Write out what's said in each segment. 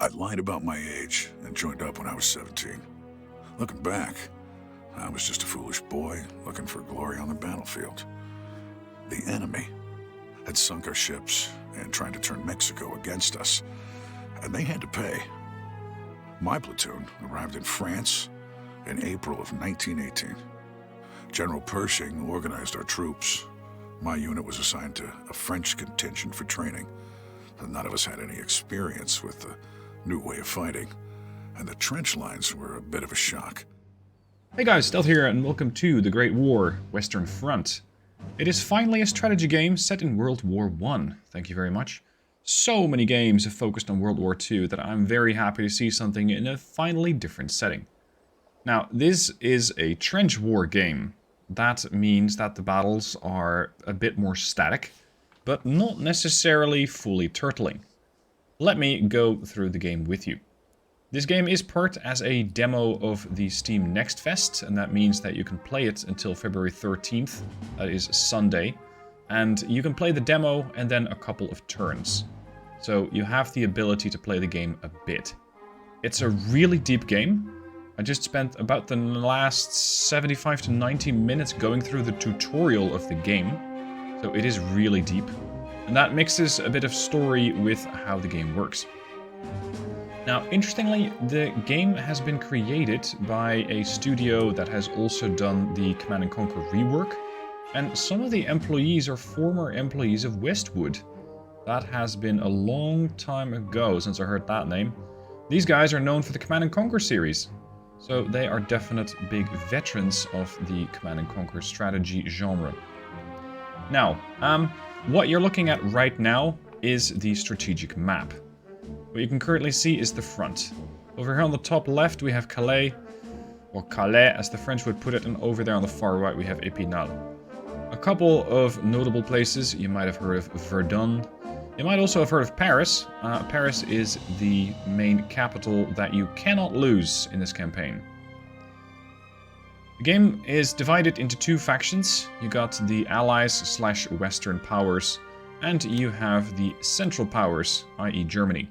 I lied about my age and joined up when I was 17. Looking back, I was just a foolish boy looking for glory on the battlefield. The enemy had sunk our ships and tried to turn Mexico against us, and they had to pay. My platoon arrived in France in April of 1918. General Pershing organized our troops. My unit was assigned to a French contingent for training. None of us had any experience with the new way of fighting, and the trench lines were a bit of a shock. Hey guys, Stealth here, and welcome to The Great War, Western Front. It is finally a strategy game set in World War I. Thank you very much. So many games have focused on World War II that I'm very happy to see something in a finally different setting. Now, this is a trench war game. That means that the battles are a bit more static, but not necessarily fully turtling. Let me go through the game with you. This game is part as a demo of the Steam Next Fest, and that means that you can play it until February 13th, that is Sunday, and you can play the demo and then a couple of turns. So you have the ability to play the game a bit. It's a really deep game. I just spent about the last 75 to 90 minutes going through the tutorial of the game, so it is really deep. And that mixes a bit of story with how the game works. Now, interestingly, the game has been created by a studio that has also done the Command & Conquer rework, and some of the employees are former employees of Westwood. That has been a long time ago since I heard that name. These guys are known for the Command & Conquer series, so they are definite big veterans of the Command & Conquer strategy genre. Now, what you're looking at right now is the strategic map. What you can currently see is the front. Over here on the top left we have Calais, or Calais as the French would put it, and over there on the far right we have Épinal. A couple of notable places, you might have heard of Verdun. You might also have heard of Paris. Paris is the main capital that you cannot lose in this campaign. The game is divided into two factions. You got the Allies / Western powers, and you have the Central powers, i.e. Germany.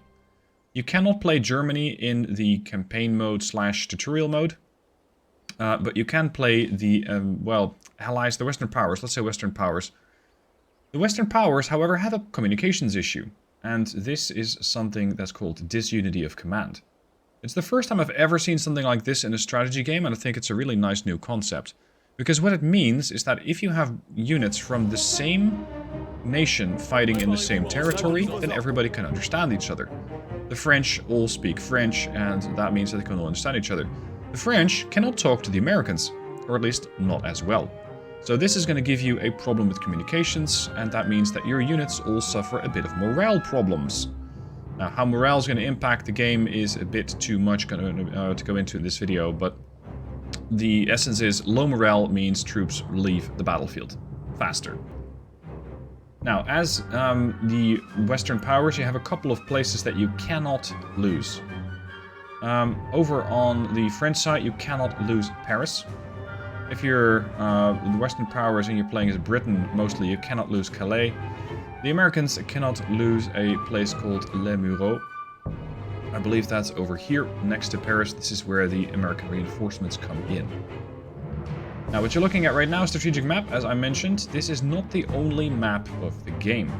You cannot play Germany in the campaign mode / tutorial mode, but you can play the, Allies, the Western powers, let's say Western powers. The Western powers, however, have a communications issue, and this is something that's called disunity of command. It's the first time I've ever seen something like this in a strategy game, and I think it's a really nice new concept. Because what it means is that if you have units from the same nation fighting in the same territory, then everybody can understand each other. The French all speak French, and that means that they can all understand each other. The French cannot talk to the Americans, or at least not as well. So this is going to give you a problem with communications, and that means that your units all suffer a bit of morale problems. Now, how morale is going to impact the game is a bit too much to go into in this video, but the essence is low morale means troops leave the battlefield faster. Now, as the Western powers, you have a couple of places that you cannot lose. Over on the French side, you cannot lose Paris. If you're the Western powers and you're playing as Britain, mostly, you cannot lose Calais. The Americans cannot lose a place called Les Mureaux. I believe that's over here, next to Paris. This is where the American reinforcements come in. Now, what you're looking at right now is strategic map. As I mentioned, this is not the only map of the game,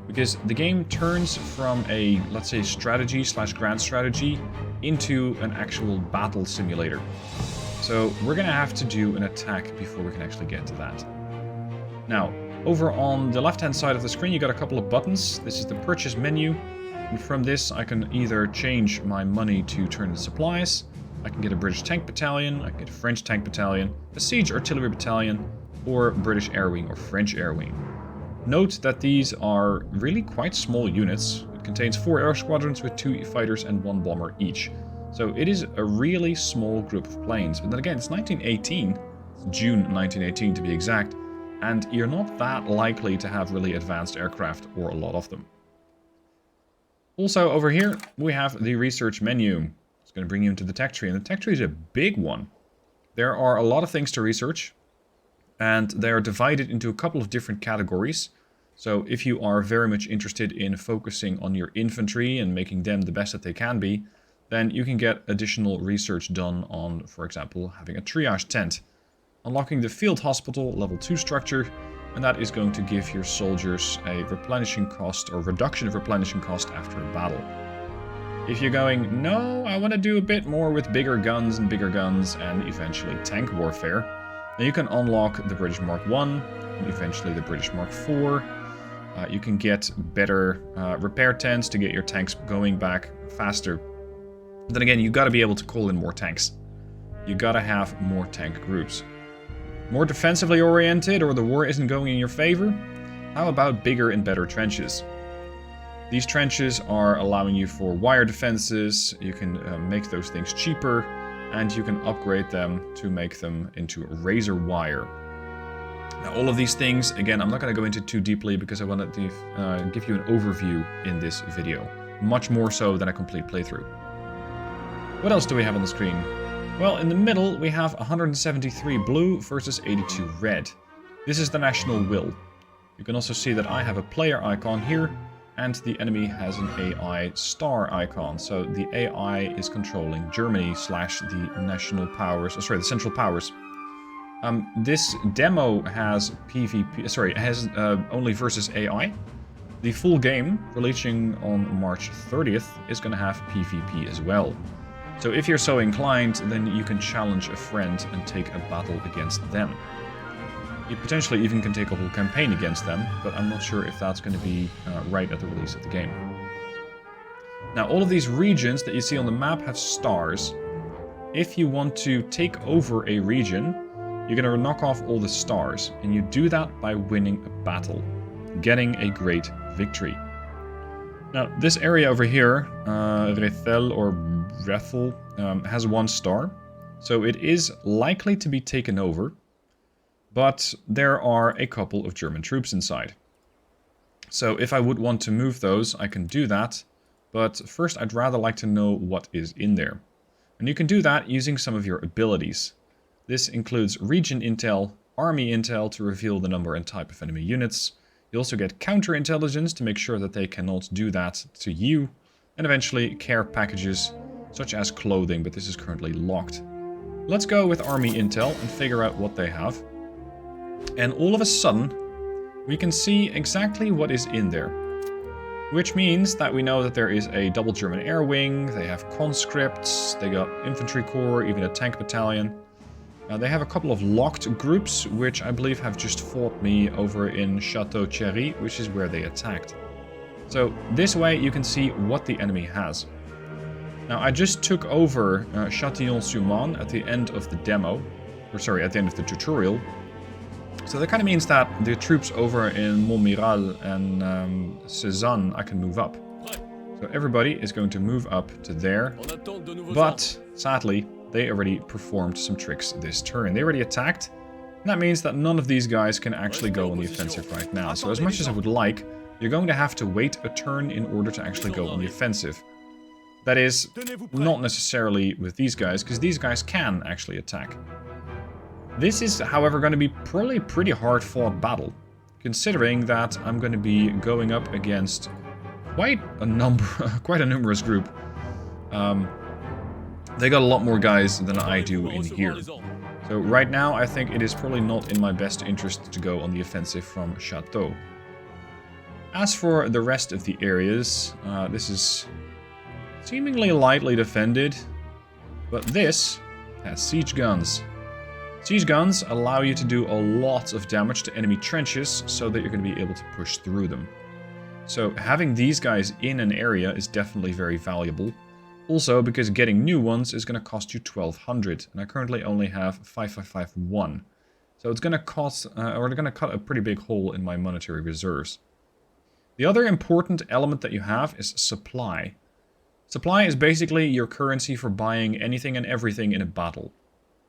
because the game turns from a, let's say, strategy / grand strategy into an actual battle simulator. So we're going to have to do an attack before we can actually get to that. Now, over on the left-hand side of the screen, you got a couple of buttons. This is the purchase menu, and from this I can either change my money to turn into supplies. I can get a British tank battalion, I can get a French tank battalion, a siege artillery battalion, or British air wing or French air wing. Note that these are really quite small units. It contains 4 air squadrons with 2 fighters and 1 bomber each. So it is a really small group of planes. But then again, it's 1918, June 1918 to be exact, and you're not that likely to have really advanced aircraft or a lot of them. Also over here, we have the research menu. It's going to bring you into the tech tree, and the tech tree is a big one. There are a lot of things to research, and they are divided into a couple of different categories. So if you are very much interested in focusing on your infantry and making them the best that they can be, then you can get additional research done on, for example, having a triage tent. Unlocking the field hospital level 2 structure, and that is going to give your soldiers a replenishing cost or reduction of replenishing cost after a battle. If you're going, no, I want to do a bit more with bigger guns and eventually tank warfare, then you can unlock the British Mark I and eventually the British Mark IV. You can get better repair tents to get your tanks going back faster. Then again, you got to be able to call in more tanks. You got to have more tank groups. More defensively oriented, or the war isn't going in your favor? How about bigger and better trenches? These trenches are allowing you for wire defenses. You can make those things cheaper, and you can upgrade them to make them into razor wire. Now, all of these things, again, I'm not going to go into too deeply because I wanted to give you an overview in this video. Much more so than a complete playthrough. What else do we have on the screen? Well, in the middle, we have 173 blue versus 82 red. This is the national will. You can also see that I have a player icon here, and the enemy has an AI star icon. So the AI is controlling Germany / the national powers, the Central Powers. This demo has PvP, has only versus AI. The full game, releasing on March 30th, is going to have PvP as well. So if you're so inclined, then you can challenge a friend and take a battle against them. You potentially even can take a whole campaign against them, but I'm not sure if that's going to be right at the release of the game. Now, all of these regions that you see on the map have stars. If you want to take over a region, you're going to knock off all the stars, and you do that by winning a battle, getting a great victory. Now, this area over here, Rethel or Rethel, has 1 star, so it is likely to be taken over, but there are a couple of German troops inside. So if I would want to move those, I can do that, but first I'd rather like to know what is in there. And you can do that using some of your abilities. This includes region intel, army intel to reveal the number and type of enemy units. You also get counterintelligence to make sure that they cannot do that to you. And eventually care packages, such as clothing, but this is currently locked. Let's go with army intel and figure out what they have. And all of a sudden, we can see exactly what is in there. Which means that we know that there is a double German air wing, they have conscripts, they got infantry corps, even a tank battalion. They have a couple of locked groups, which I believe have just fought me over in Chateau Thierry, which is where they attacked. So this way you can see what the enemy has. Now I just took over Châtillon-sur-Marne at the end of the demo, or sorry, at the end of the tutorial. So that kind of means that the troops over in Montmiral and Cézanne, I can move up. So everybody is going to move up to there, but sadly, they already performed some tricks this turn. They already attacked, and that means that none of these guys can actually go on the offensive right now. So as much as I would like, you're going to have to wait a turn in order to actually go on the offensive. That is, not necessarily with these guys, because these guys can actually attack. This is, however, going to be probably a pretty hard-fought battle, considering that I'm going to be going up against quite a numerous group. They got a lot more guys than I do in here. So right now, I think it is probably not in my best interest to go on the offensive from Chateau. As for the rest of the areas, this is seemingly lightly defended, but this has siege guns. Siege guns allow you to do a lot of damage to enemy trenches so that you're going to be able to push through them. So having these guys in an area is definitely very valuable. Also, because getting new ones is going to cost you 1200, and I currently only have 5551. So it's going to cost, or they're going to cut a pretty big hole in my monetary reserves. The other important element that you have is supply. Supply is basically your currency for buying anything and everything in a battle.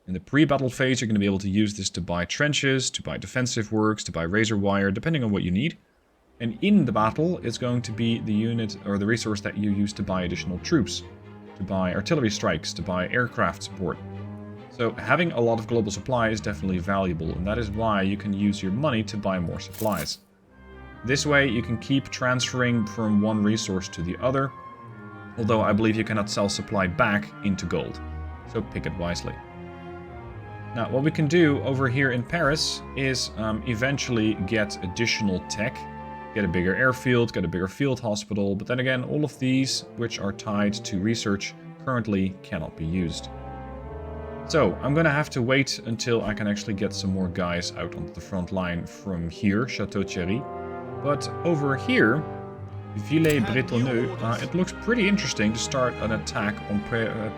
In the pre-battle phase, you're going to be able to use this to buy trenches, to buy defensive works, to buy razor wire, depending on what you need. And in the battle, it's going to be the unit or the resource that you use to buy additional troops, to buy artillery strikes, to buy aircraft support. So having a lot of global supply is definitely valuable, and that is why you can use your money to buy more supplies. This way you can keep transferring from one resource to the other, although I believe you cannot sell supply back into gold, so pick it wisely. Now what we can do over here in Paris is eventually get additional tech, get a bigger airfield, get a bigger field hospital, but then again all of these, which are tied to research, currently cannot be used. So I'm gonna have to wait until I can actually get some more guys out onto the front line from here, Chateau Thierry. But over here, Viale Bretonneux, it looks pretty interesting to start an attack on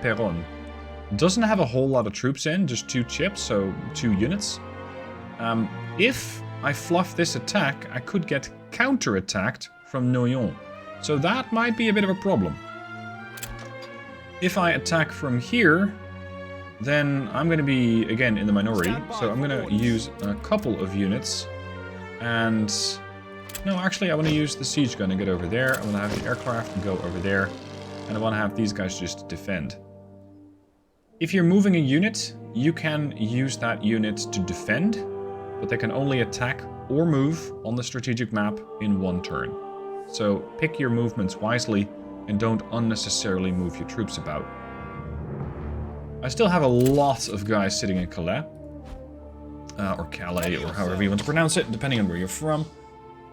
Péronne. Doesn't have a whole lot of troops in, just 2 chips, so 2 units. If I fluff this attack, I could get counter-attacked from Noyon. So that might be a bit of a problem. If I attack from here, then I'm going to be, again, in the minority. So I'm going to use a couple of units. And... no, actually, I want to use the siege gun and get over there. I want to have the aircraft and go over there. And I want to have these guys just defend. If you're moving a unit, you can use that unit to defend. But they can only attack or move on the strategic map in 1 turn. So pick your movements wisely and don't unnecessarily move your troops about. I still have a lot of guys sitting in Calais. Or Calais, or however you want to pronounce it, depending on where you're from.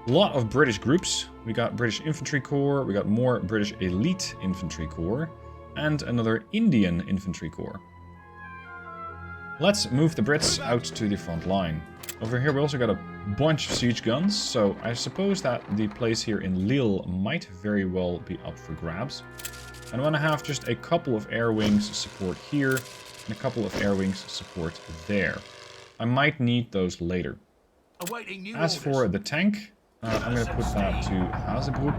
A lot of British groups. We got British Infantry Corps, we got more British Elite Infantry Corps, and another Indian Infantry Corps. Let's move the Brits out to the front line. Over here we also got a bunch of siege guns, so I suppose that the place here in Lille might very well be up for grabs. And I want to have just a couple of air wings support here, and a couple of air wings support there. I might need those later. As for the tank, I'm going to put that to Hazebroek.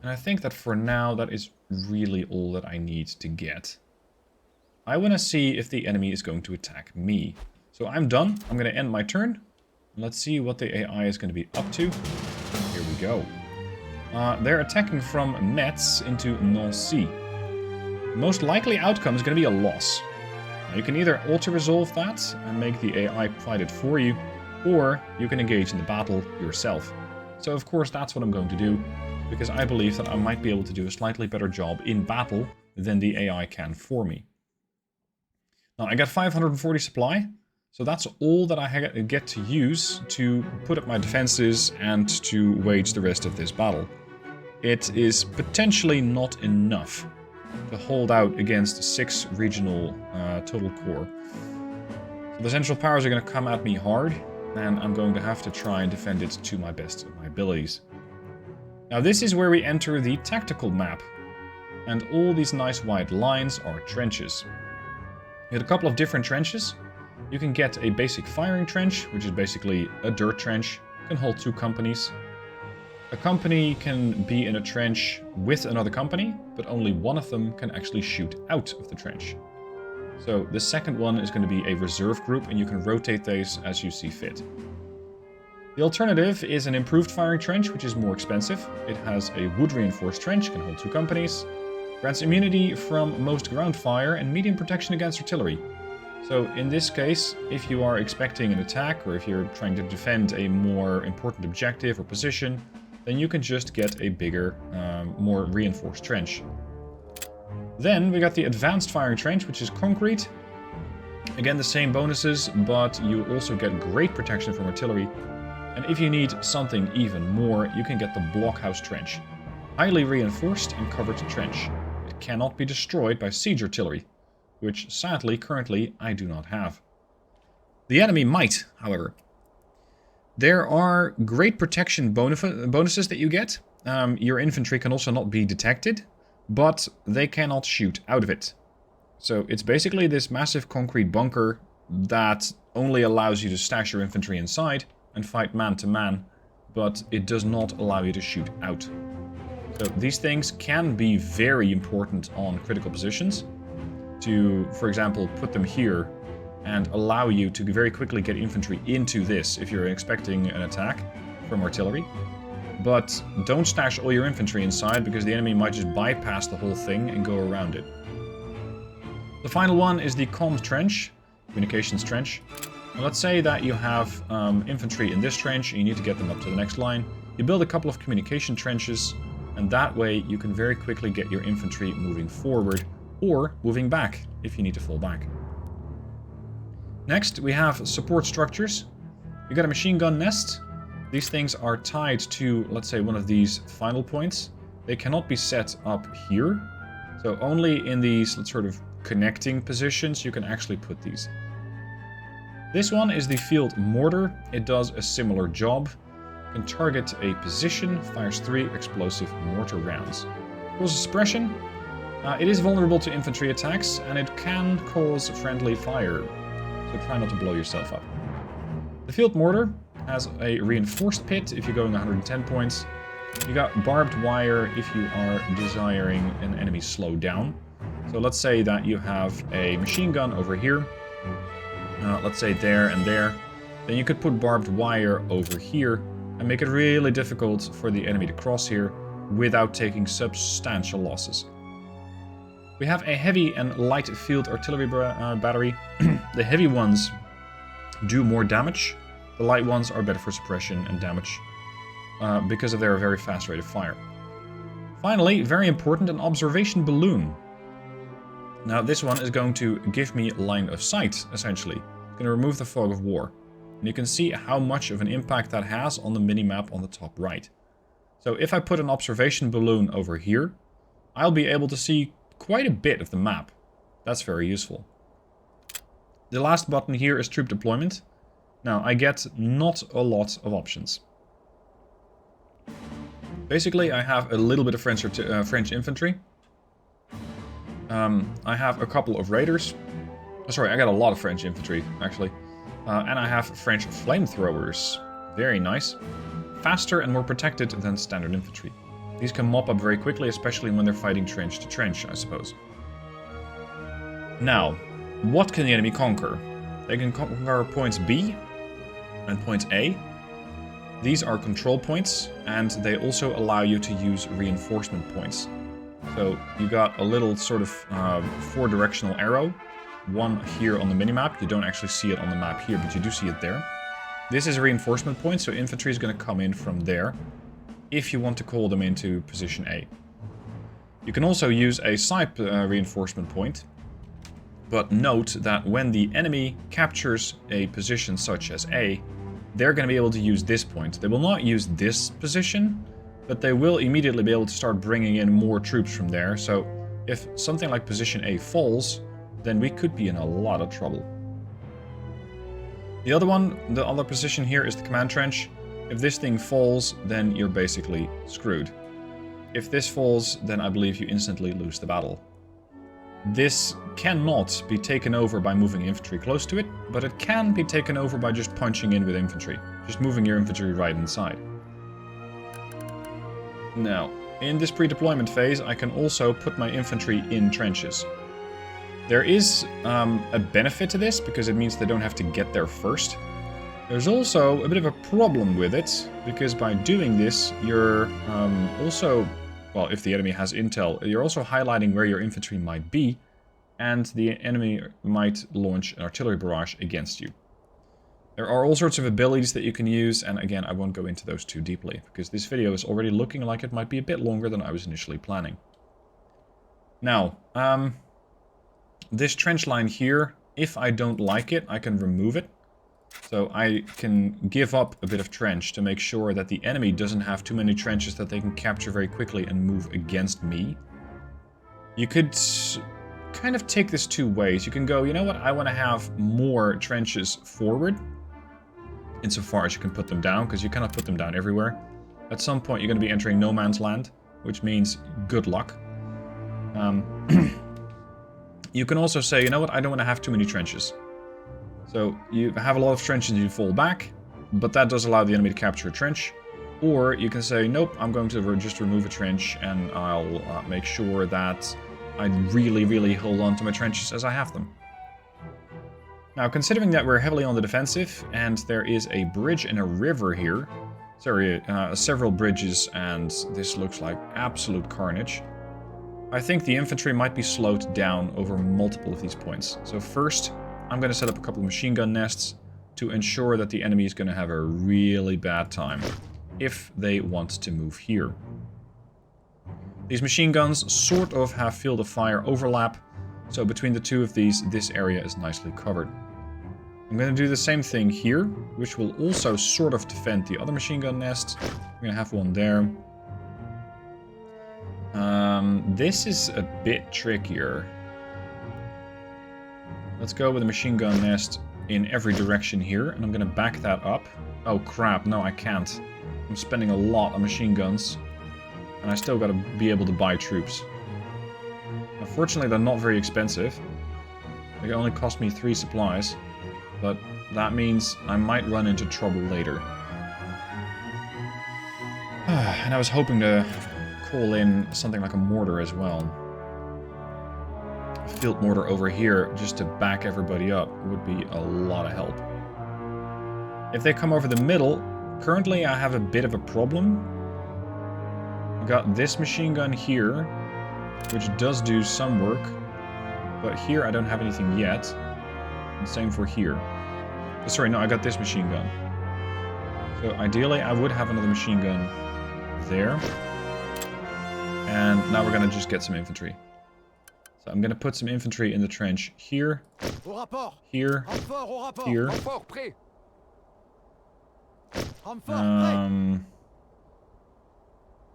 And I think that for now that is really all that I need to get. I want to see if the enemy is going to attack me. So I'm done. I'm going to end my turn. Let's see what the AI is going to be up to. Here we go. They're attacking from Metz into Nancy. Most likely outcome is going to be a loss. Now, you can either auto-resolve that and make the AI fight it for you, or you can engage in the battle yourself. So of course that's what I'm going to do, because I believe that I might be able to do a slightly better job in battle than the AI can for me. Now I got 540 supply, so that's all that I get to use to put up my defenses and to wage the rest of this battle. It is potentially not enough to hold out against 6 regional total core. So the Central Powers are going to come at me hard, and I'm going to have to try and defend it to my best of my abilities. Now this is where we enter the tactical map, and all these nice white lines are trenches. You get a couple of different trenches. You can get a basic firing trench, which is basically a dirt trench, can hold 2 companies. A company can be in a trench with another company, but only one of them can actually shoot out of the trench. So the second one is going to be a reserve group, and you can rotate those as you see fit. The alternative is an improved firing trench, which is more expensive. It has a wood-reinforced trench, can hold 2 companies, grants immunity from most ground fire and medium protection against artillery. So in this case, if you are expecting an attack, or if you're trying to defend a more important objective or position, then you can just get a bigger, more reinforced trench. Then we got the advanced firing trench, which is concrete. Again, the same bonuses, but you also get great protection from artillery. And if you need something even more, you can get the blockhouse trench. Highly reinforced and covered trench. It cannot be destroyed by siege artillery, which sadly currently I do not have. The enemy might, however. There are great protection bonuses that you get. Your infantry can also not be detected, but they cannot shoot out of it. So it's basically this massive concrete bunker that only allows you to stash your infantry inside and fight man to man, but it does not allow you to shoot out. So these things can be very important on critical positions to, for example, put them here and allow you to very quickly get infantry into this if you're expecting an attack from artillery. But don't stash all your infantry inside, because the enemy might just bypass the whole thing and go around it. The final one is the comms trench, communications trench. Now, let's say that you have infantry in this trench and you need to get them up to the next line. You build a couple of communication trenches, and that way you can very quickly get your infantry moving forward or moving back if you need to fall back. Next, we have support structures. You got a machine gun nest. These things are tied to, let's say, one of these final points. They cannot be set up here. So only in these sort of connecting positions you can actually put these. This one is the field mortar. It does a similar job. It can target a position, fires 3 explosive mortar rounds. Causes suppression. It is vulnerable to infantry attacks, and it can cause friendly fire. So try not to blow yourself up. The field mortar has a reinforced pit if you're going 110 points. You got barbed wire if you are desiring an enemy slow down. So let's say that you have a machine gun over here. Let's say there and there. Then you could put barbed wire over here and make it really difficult for the enemy to cross here without taking substantial losses. We have a heavy and light field artillery battery. The heavy ones do more damage. The light ones are better for suppression and damage because of their very fast rate of fire. Finally, very important, an observation balloon. Now this one is going to give me line of sight, essentially. It's going to remove the fog of war. And you can see how much of an impact that has on the minimap on the top right. So if I put an observation balloon over here, I'll be able to see quite a bit of the map. That's very useful. The last button here is troop deployment. Now I get not a lot of options. Basically I have a little bit of French infantry. I have a couple of raiders. Oh, sorry, I got a lot of French infantry, actually. And I have French flamethrowers. Very nice. Faster and more protected than standard infantry. These can mop up very quickly, especially when they're fighting trench to trench, I suppose. Now, what can the enemy conquer? They can conquer points B and points A. These are control points, and they also allow you to use reinforcement points. So you got a little sort of 4-directional arrow. One here on the minimap. You don't actually see it on the map here, but you do see it there. This is a reinforcement point, so infantry is going to come in from there if you want to call them into position A. You can also use a side reinforcement point, but note that when the enemy captures a position such as A, they're going to be able to use this point. They will not use this position, but they will immediately be able to start bringing in more troops from there. So if something like position A falls, then we could be in a lot of trouble. The other position here is the command trench. If this thing falls, then you're basically screwed. If this falls, then I believe you instantly lose the battle. This cannot be taken over by moving infantry close to it, but it can be taken over by just punching in with infantry. Just moving your infantry right inside. Now, in this pre-deployment phase, I can also put my infantry in trenches. There is a benefit to this, because it means they don't have to get there first. There's also a bit of a problem with it, because by doing this, you're also, well, if the enemy has intel, you're also highlighting where your infantry might be, and the enemy might launch an artillery barrage against you. There are all sorts of abilities that you can use, and again, I won't go into those too deeply, because this video is already looking like it might be a bit longer than I was initially planning. Now, this trench line here, if I don't like it, I can remove it. So I can give up a bit of trench to make sure that the enemy doesn't have too many trenches that they can capture very quickly and move against me. You could kind of take this two ways. You can go, you know what, I want to have more trenches forward, insofar as you can put them down, because you cannot put them down everywhere. At some point you're going to be entering no man's land, which means good luck. You can also say, you know what, I don't want to have too many trenches. So you have a lot of trenches and you fall back, but that does allow the enemy to capture a trench. Or you can say, nope, I'm going to just remove a trench and I'll make sure that I really hold on to my trenches as I have them. Now, considering that we're heavily on the defensive and there is a bridge and a river here, sorry, several bridges, and this looks like absolute carnage, I think the infantry might be slowed down over multiple of these points. So first, I'm going to set up a couple of machine gun nests. to ensure that the enemy is going to have a really bad time if they want to move here. These machine guns sort of have field of fire overlap, so between the two of these, this area is nicely covered. I'm going to do the same thing here, which will also sort of defend the other machine gun nest. I'm going to have one there. This is a bit trickier. Let's go with a machine gun nest in every direction here, and I'm going to back that up. Oh crap, no I can't. I'm spending a lot on machine guns, and I still got to be able to buy troops. Unfortunately, they're not very expensive. They only cost me 3 supplies, but that means I might run into trouble later. And I was hoping to call in something like a mortar as well. A field mortar over here, just to back everybody up, would be a lot of help. If they come over the middle, currently I have a bit of a problem. I got this machine gun here, which does do some work, but here I don't have anything yet. And same for here. Sorry, no, I got this machine gun. So ideally I would have another machine gun there. And now we're gonna just get some infantry. So I'm gonna put some infantry in the trench here, here, here.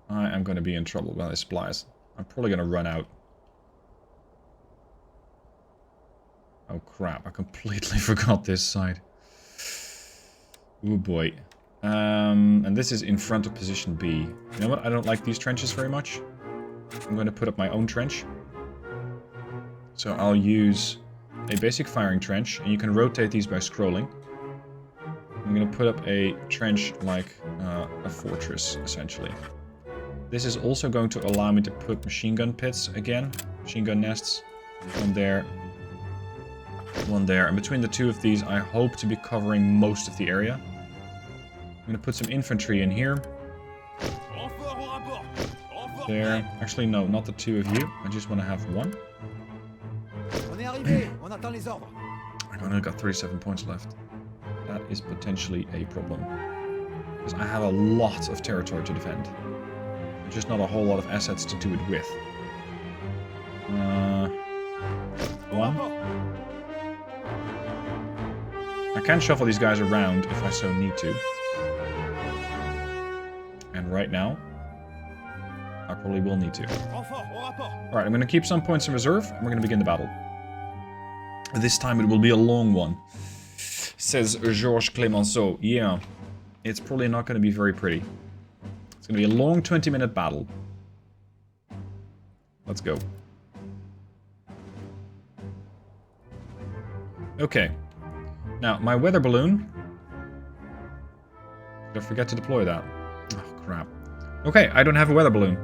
I am gonna be in trouble with my supplies. I'm probably gonna run out. Oh crap, I completely forgot this side. Oh boy. And this is in front of position B. You know what? I don't like these trenches very much. I'm going to put up my own trench. So I'll use a basic firing trench, and you can rotate these by scrolling. I'm going to put up a trench like a fortress, essentially. This is also going to allow me to put machine gun pits again. Machine gun nests. One there. One there. And between the two of these, I hope to be covering most of the area. I'm going to put some infantry in here. There. Actually, no, not the two of you. I just want to have one. I've only got 37 points left. That is potentially a problem. Because I have a lot of territory to defend. Just not a whole lot of assets to do it with. One. I can shuffle these guys around if I so need to. And right now, I probably will need to. Alright, I'm going to keep some points in reserve, and we're going to begin the battle. This time it will be a long one, says Georges Clemenceau. Yeah, it's probably not going to be very pretty. It's going to be a long 20-minute battle. Let's go. Okay. Now, my weather balloon... Did I forget to deploy that? Oh, crap. Okay, I don't have a weather balloon.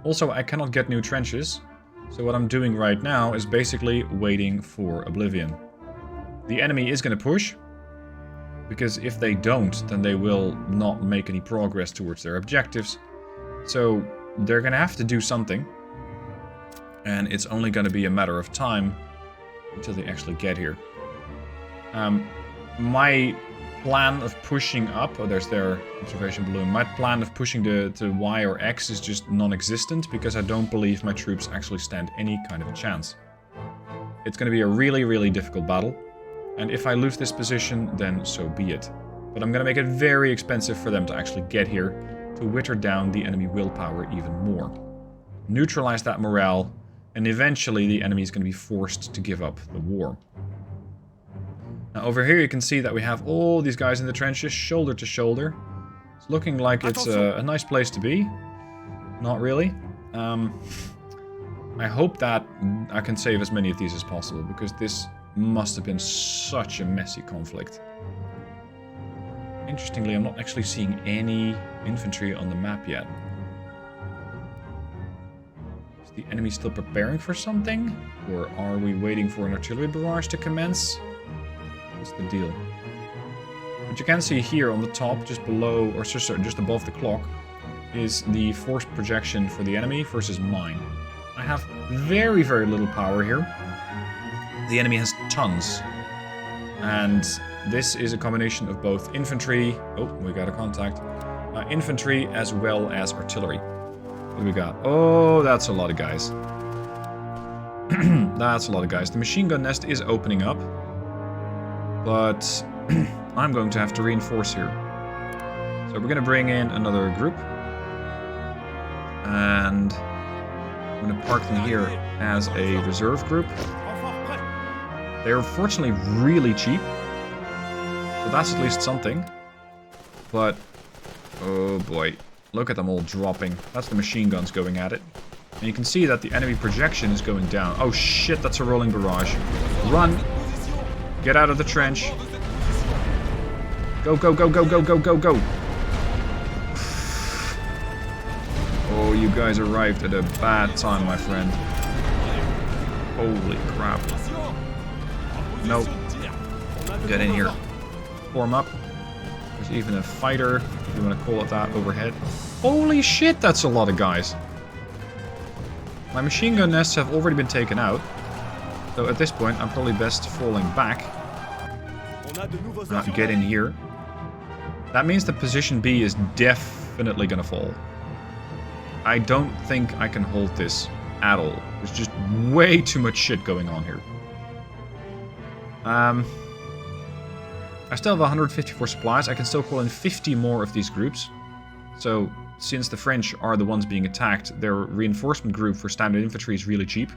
Also, I cannot get new trenches. So what I'm doing right now is basically waiting for Oblivion. The enemy is going to push. Because if they don't, then they will not make any progress towards their objectives. So they're going to have to do something. And it's only going to be a matter of time until they actually get here. My plan of pushing up... Oh, there's their observation balloon. My plan of pushing to Y or X is just non-existent because I don't believe my troops actually stand any kind of a chance. It's going to be a really, really difficult battle. And if I lose this position, then so be it. But I'm going to make it very expensive for them to actually get here to witter down the enemy willpower even more. Neutralize that morale, and eventually the enemy is going to be forced to give up the war. Now over here you can see that we have all these guys in the trenches, shoulder to shoulder. It's looking like it's a nice place to be. Not really. I hope that I can save as many of these as possible, because this must have been such a messy conflict. Interestingly, I'm not actually seeing any infantry on the map yet. Is the enemy still preparing for something? Or are we waiting for an artillery barrage to commence? What's the deal? What you can see here on the top, just below, or sorry, just above the clock, is the force projection for the enemy versus mine. I have very, very little power here. The enemy has tons. And this is a combination of both infantry... Oh, we got a contact. Infantry as well as artillery. What do we got? Oh, that's a lot of guys. That's a lot of guys. The machine gun nest is opening up. But I'm going to have to reinforce here. So we're going to bring in another group. And I'm going to park them here as a reserve group. They're fortunately really cheap. So that's at least something. But, oh boy. Look at them all dropping. That's the machine guns going at it. And you can see that the enemy projection is going down. Oh shit, that's a rolling barrage. Run! Get out of the trench. Go, go, go, go, go, go, go, go. Oh, you guys arrived at a bad time, my friend. Holy crap. Nope. Get in here. Form up. There's even a fighter, if you want to call it that, overhead. Holy shit, that's a lot of guys. My machine gun nests have already been taken out. So at this point, I'm probably best falling back. Get in here. That means that position B is definitely going to fall. I don't think I can hold this at all. There's just way too much shit going on here. I still have 154 supplies. I can still call in 50 more of these groups. So, since the French are the ones being attacked, their reinforcement group for standard infantry is really cheap.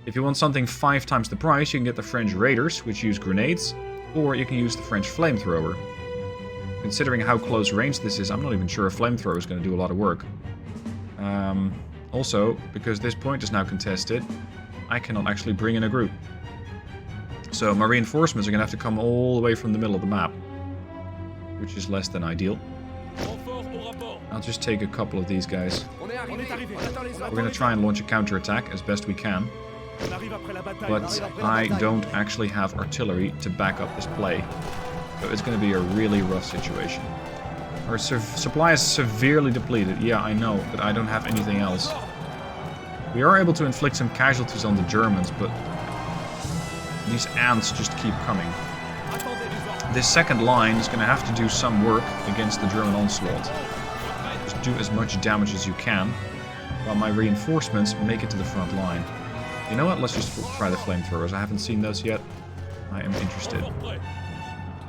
If you want something 5 times the price, you can get the French raiders, which use grenades, or you can use the French flamethrower. Considering how close range this is, I'm not even sure a flamethrower is going to do a lot of work. Also, because this point is now contested, I cannot actually bring in a group. So my reinforcements are going to have to come all the way from the middle of the map, which is less than ideal. I'll just take a couple of these guys. We're going to try and launch a counterattack as best we can. But I don't actually have artillery to back up this play. So it's going to be a really rough situation. Our supply is severely depleted. Yeah, I know, but I don't have anything else. We are able to inflict some casualties on the Germans, but these ants just keep coming. This second line is going to have to do some work against the German onslaught. Just do as much damage as you can, while my reinforcements make it to the front line. You know what? Let's just try the flamethrowers. I haven't seen those yet. I am interested.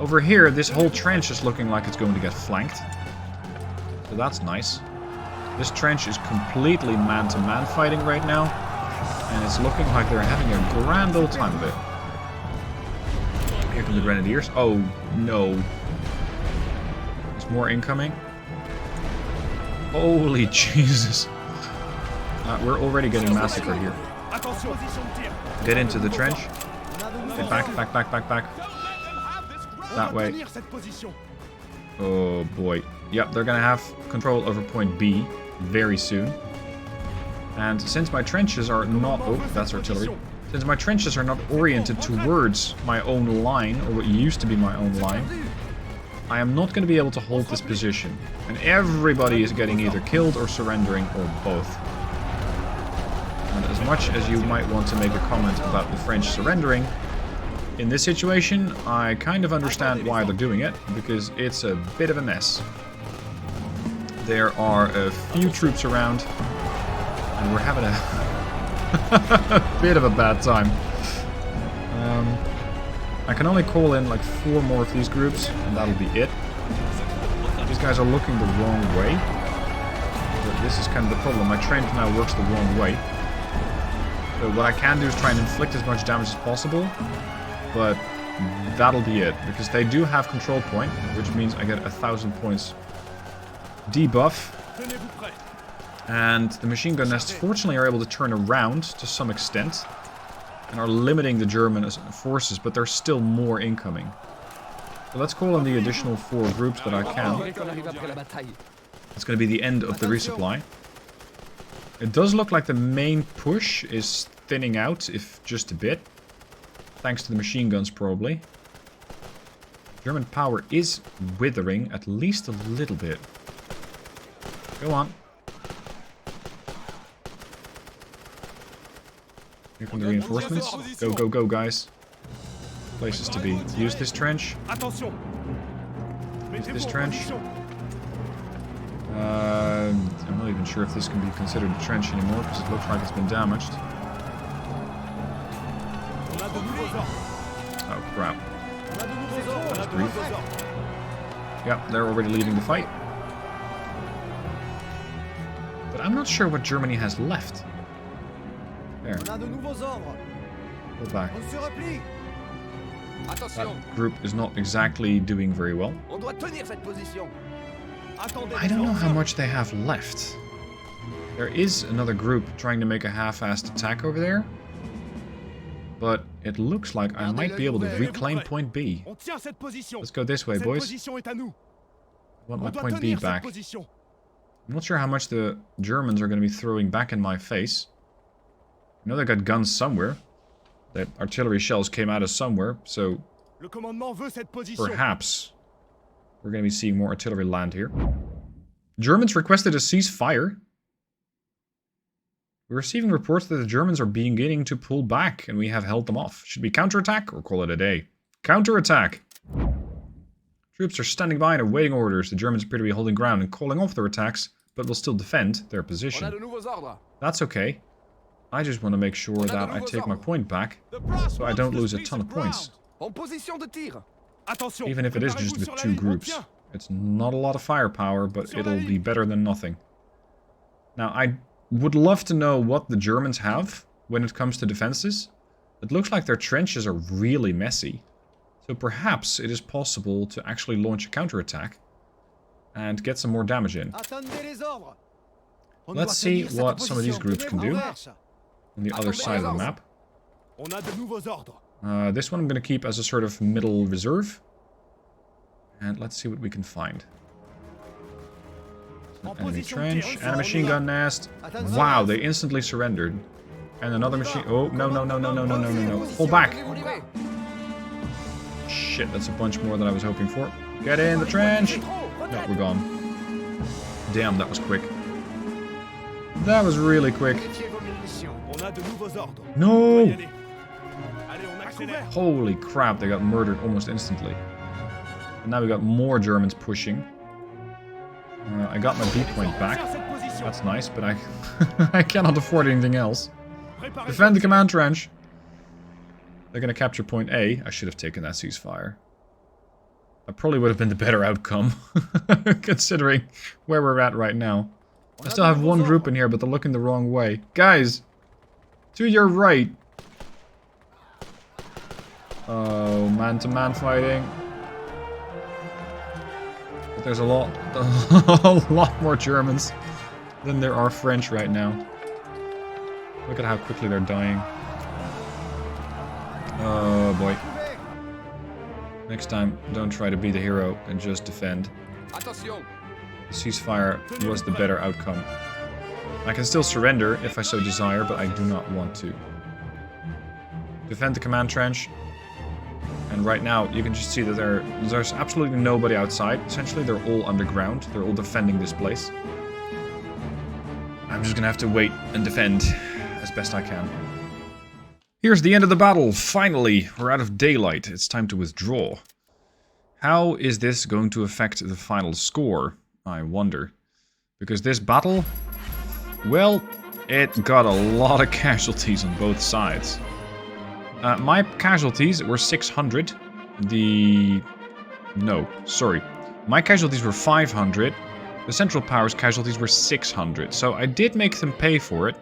Over here, this whole trench is looking like it's going to get flanked. So that's nice. This trench is completely man-to-man fighting right now. And it's looking like they're having a grand old time of it. Here come the Grenadiers. Oh, no. There's more incoming. Holy Jesus. We're already getting massacred here. Get into the trench. Get back, back, back, back, back. That way. Oh boy. Yep, they're gonna have control over point B very soon. And since my trenches are not... Oh, that's artillery. Since my trenches are not oriented towards my own line, or what used to be my own line, I am not going to be able to hold this position. And everybody is getting either killed or surrendering, or both. And as much as you might want to make a comment about the French surrendering, in this situation, I kind of understand why they're doing it, because it's a bit of a mess. There are a few troops around, and we're having a bit of a bad time. I can only call in like 4 more of these groups, and that'll be it. These guys are looking the wrong way. But this is kind of the problem. My trench now works the wrong way. So what I can do is try and inflict as much damage as possible. But that'll be it, because they do have control point, which means I get 1,000 points debuff. And the machine gun nests fortunately are able to turn around to some extent and are limiting the German forces, but there's still more incoming. So let's call in the additional 4 groups that I can. It's going to be the end of the resupply. It does look like the main push is thinning out, if just a bit. Thanks to the machine guns, probably. German power is withering, at least a little bit. Go on. Here come the reinforcements. Go, go, go, guys. places to be. Use this trench. Use this trench. I'm not even sure if this can be considered a trench anymore, because it looks like it's been damaged. Oh, crap. That's brief. Yep, they're already leaving the fight. But I'm not sure what Germany has left. There. Go back. That group is not exactly doing very well. I don't know how much they have left. There is another group trying to make a half-assed attack over there. But it looks like I might be able to reclaim point B. Let's go this way, boys. I want my point B back. I'm not sure how much the Germans are going to be throwing back in my face. I know they got guns somewhere. The artillery shells came out of somewhere, so perhaps we're going to be seeing more artillery land here. Germans requested a ceasefire. We're receiving reports that the Germans are beginning to pull back, and we have held them off. Should we counterattack or call it a day? Counterattack! Troops are standing by and awaiting orders. The Germans appear to be holding ground and calling off their attacks, but will still defend their position. That's okay. I just want to make sure that I take my point back, so I don't lose a ton of points. Even if it is just with two groups. It's not a lot of firepower, but it'll be better than nothing. Now, I would love to know what the Germans have when it comes to defenses. It looks like their trenches are really messy. So perhaps it is possible to actually launch a counterattack and get some more damage in. Let's see what some of these groups can do on the other side of the map. This one I'm going to keep as a sort of middle reserve. And let's see what we can find. Enemy trench, and a machine gun nest. Wow, they instantly surrendered. And another machine... Oh, no. Hold back! Shit, that's a bunch more than I was hoping for. Get in the trench! No, we're gone. Damn, that was quick. That was really quick. No! Holy crap, they got murdered almost instantly. And now we got more Germans pushing. I got my B point back. That's nice, but I cannot afford anything else. Defend the command trench. They're going to capture point A. I should have taken that ceasefire. That probably would have been the better outcome, considering where we're at right now. I still have one group in here, but they're looking the wrong way. Guys! To your right! Oh, man-to-man fighting. But there's a lot more Germans than there are French right now. Look at how quickly they're dying. Oh boy. Next time, don't try to be the hero and just defend. The ceasefire was the better outcome. I can still surrender if I so desire, but I do not want to. Defend the command trench. And right now, you can just see that there's absolutely nobody outside. Essentially, they're all underground. They're all defending this place. I'm just gonna have to wait and defend as best I can. Here's the end of the battle. Finally, we're out of daylight. It's time to withdraw. How is this going to affect the final score? I wonder. Because this battle, well, it got a lot of casualties on both sides. My casualties were 600. My casualties were 500. The Central Powers casualties were 600. So I did make them pay for it.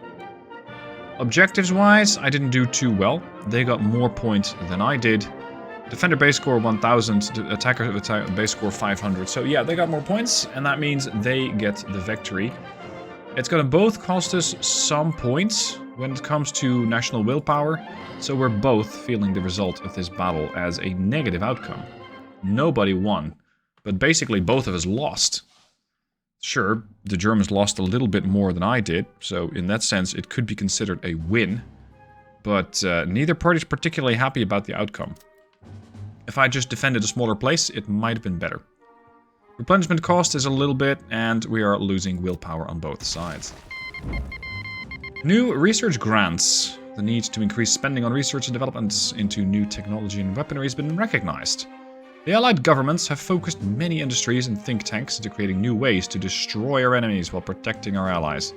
Objectives-wise, I didn't do too well. They got more points than I did. Defender base score 1000, attacker base score 500. So yeah, they got more points, and that means they get the victory. It's gonna both cost us some points when it comes to national willpower, so we're both feeling the result of this battle as a negative outcome. Nobody won, but basically both of us lost. Sure, the Germans lost a little bit more than I did, so in that sense it could be considered a win. But neither party's particularly happy about the outcome. If I just defended a smaller place, it might have been better. Replenishment cost is a little bit, and we are losing willpower on both sides. New research grants. The need to increase spending on research and development into new technology and weaponry has been recognized. The Allied governments have focused many industries and think tanks into creating new ways to destroy our enemies while protecting our allies.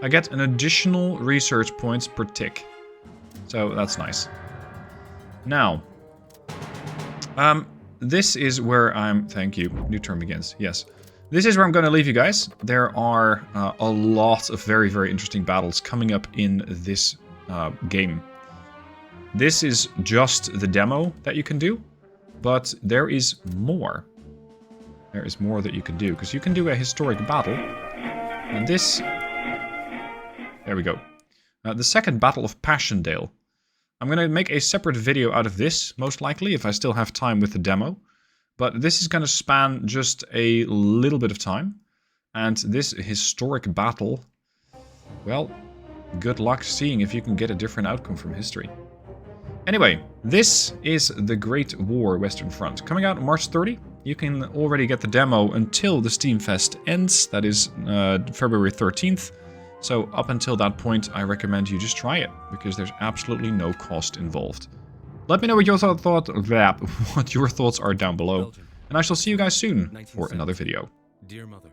I get an additional research points per tick. So that's nice. Now, this is where I'm... Thank you. New term begins. Yes. This is where I'm going to leave you guys. There are a lot of very, very interesting battles coming up in this game. This is just the demo that you can do. But there is more. There is more that you can do. Because you can do a historic battle. And this... There we go. The second Battle of Passchendaele. I'm going to make a separate video out of this, most likely, if I still have time with the demo. But this is going to span just a little bit of time. And this historic battle... Well, good luck seeing if you can get a different outcome from history. Anyway, this is the Great War Western Front. Coming out March 30. You can already get the demo until the Steam Fest ends. That is February 13th. So up until that point, I recommend you just try it. Because there's absolutely no cost involved. Let me know what your thoughts are down below. And I shall see you guys soon for another video. Dear Mother.